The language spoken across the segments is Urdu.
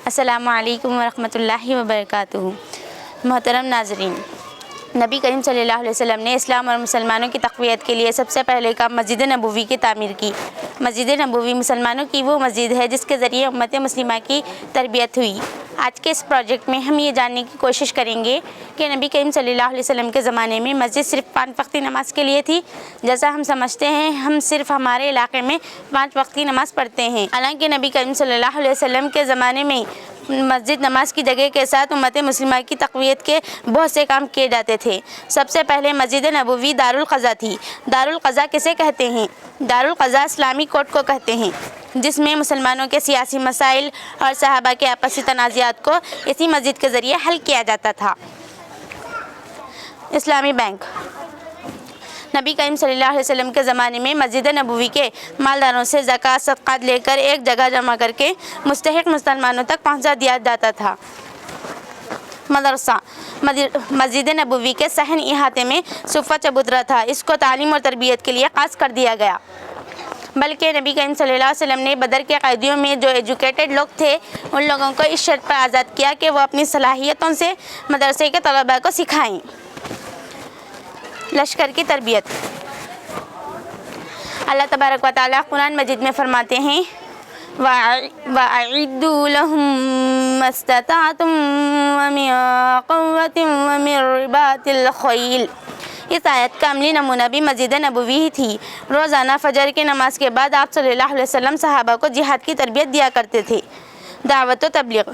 السلام علیکم ورحمۃ اللہ وبرکاتہ۔ محترم ناظرین، نبی کریم صلی اللہ علیہ وسلم نے اسلام اور مسلمانوں کی تقویت کے لیے سب سے پہلے کام مسجد نبوی کی تعمیر کی۔ مسجد نبوی مسلمانوں کی وہ مسجد ہے جس کے ذریعے امت مسلمہ کی تربیت ہوئی۔ آج کے اس پروجیکٹ میں ہم یہ جاننے کی کوشش کریں گے کہ نبی کریم صلی اللہ علیہ وسلم کے زمانے میں مسجد صرف 5 وقتی نماز کے لیے تھی؟ جیسا ہم سمجھتے ہیں، ہم صرف ہمارے علاقے میں 5 وقتی نماز پڑھتے ہیں، حالانکہ نبی کریم صلی اللہ علیہ وسلم کے زمانے میں مسجد نماز کی جگہ کے ساتھ امت مسلمہ کی تقویت کے بہت سے کام کیے جاتے تھے۔ سب سے پہلے مسجد نبوی دارالقضا تھی۔ دارالقضا کسے کہتے ہیں؟ دارالقضا اسلامی کورٹ کو کہتے ہیں، جس میں مسلمانوں کے سیاسی مسائل اور صحابہ کے آپسی تنازعات کو اسی مسجد کے ذریعے حل کیا جاتا تھا۔ اسلامی بینک نبی کریم صلی اللہ علیہ وسلم کے زمانے میں مسجد نبوی کے مالداروں سے زکوٰۃ صدقات لے کر ایک جگہ جمع کر کے مستحق مسلمانوں تک پہنچا دیا جاتا تھا۔ مدرسہ مسجد نبوی کے صحن احاطے میں صفہ چبوترا تھا۔ اس کو تعلیم اور تربیت کے لیے خاص کر دیا گیا، بلکہ نبی کریم صلی اللہ علیہ وسلم نے بدر کے قیدیوں میں جو ایجوکیٹڈ لوگ تھے ان لوگوں کو اس شرط پر آزاد کیا کہ وہ اپنی صلاحیتوں سے مدرسے کے طلباء کو سکھائیں۔ لشکر کی تربیت اللہ تبارک و تعالیٰ قرآن مجید میں فرماتے ہیں وَأَعِدُّوا لَهُم مَّا اسْتَطَعْتُم مِّن قُوَّةٍ وَمِن رِّبَاطِ الْخَيْلِ۔ اس آیت کا عملی نمونہ بھی مسجد نبوی ہی تھی۔ روزانہ فجر کی نماز کے بعد آپ صلی اللہ علیہ وسلم صحابہ کو جہاد کی تربیت دیا کرتے تھے۔ دعوت و تبلیغ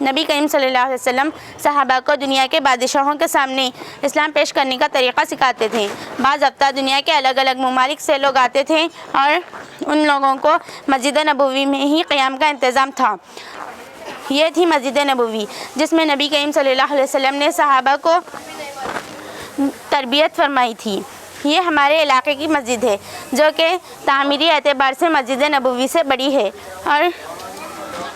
نبی کریم صلی اللہ علیہ وسلم صحابہ کو دنیا کے بادشاہوں کے سامنے اسلام پیش کرنے کا طریقہ سکھاتے تھے۔ بعض ہفتہ دنیا کے الگ الگ ممالک سے لوگ آتے تھے اور ان لوگوں کو مسجد نبوی میں ہی قیام کا انتظام تھا۔ یہ تھی مسجد نبوی جس میں نبی کریم صلی اللہ علیہ وسلم نے صحابہ کو تربیت فرمائی تھی۔ یہ ہمارے علاقے کی مسجد ہے جو کہ تعمیری اعتبار سے مسجد نبوی سے بڑی ہے۔ اور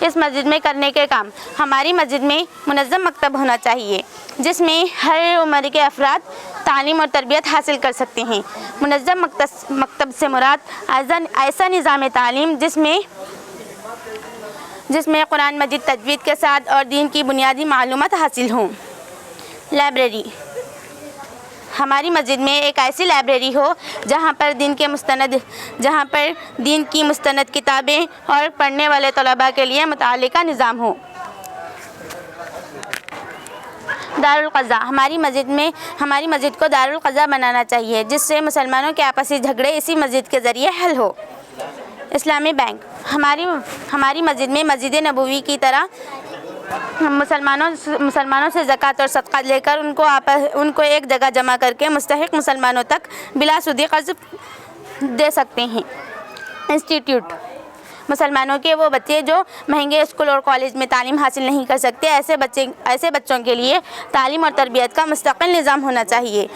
اس مسجد میں کرنے کے کام: ہماری مسجد میں منظم مکتب ہونا چاہیے جس میں ہر عمر کے افراد تعلیم اور تربیت حاصل کر سکتے ہیں۔ منظم مکتب سے مراد ایسا نظام تعلیم جس میں قرآن مجید تجوید کے ساتھ اور دین کی بنیادی معلومات حاصل ہوں۔ لائبریری ہماری مسجد میں ایک ایسی لائبریری ہو جہاں پر دین کی مستند کتابیں اور پڑھنے والے طلباء کے لیے مطالعے کا نظام ہو۔ دارالقضا ہماری مسجد کو دارالقضا بنانا چاہیے جس سے مسلمانوں کے آپسی جھگڑے اسی مسجد کے ذریعے حل ہو۔ اسلامی بینک ہماری مسجد میں مسجد نبوی کی طرح مسلمانوں سے زکوٰۃ اور صدقات لے کر ان کو ایک جگہ جمع کر کے مستحق مسلمانوں تک بلا سودی قرض دے سکتے ہیں۔ انسٹیٹیوٹ مسلمانوں کے وہ بچے جو مہنگے اسکول اور کالج میں تعلیم حاصل نہیں کر سکتے، ایسے بچوں کے لیے تعلیم اور تربیت کا مستقل نظام ہونا چاہیے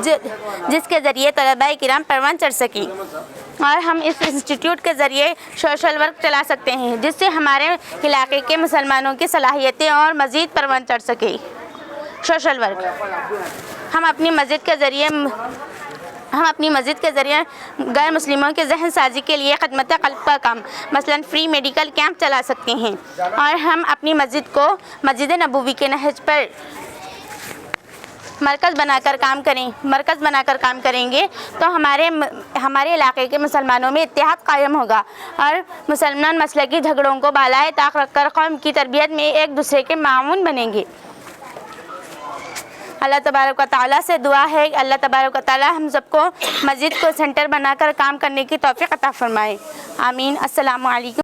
جس کے ذریعے طلباء کرام پروان چڑھ سکیں۔ اور ہم اس انسٹیٹیوٹ کے ذریعے سوشل ورک چلا سکتے ہیں جس سے ہمارے علاقے کے مسلمانوں کی صلاحیتیں اور مزید پروان چڑھ سکے۔ سوشل ورک ہم اپنی مسجد کے ذریعے غیر مسلموں کے ذہن سازی کے لیے خدمت قلب کا کام، مثلاً فری میڈیکل کیمپ چلا سکتے ہیں۔ اور ہم اپنی مسجد کو مسجد نبوی کے نہج پر مرکز بنا کر کام کریں گے تو ہمارے علاقے کے مسلمانوں میں اتحاد قائم ہوگا اور مسلمان مسلکی جھگڑوں کو بالائے طاق رکھ کر قوم کی تربیت میں ایک دوسرے کے معاون بنیں گے۔ اللہ تبارک و تعالیٰ سے دعا ہے اللہ تبارک و تعالیٰ ہم سب کو مسجد کو سینٹر بنا کر کام کرنے کی توفیق عطا فرمائے۔ آمین۔ السلام علیکم۔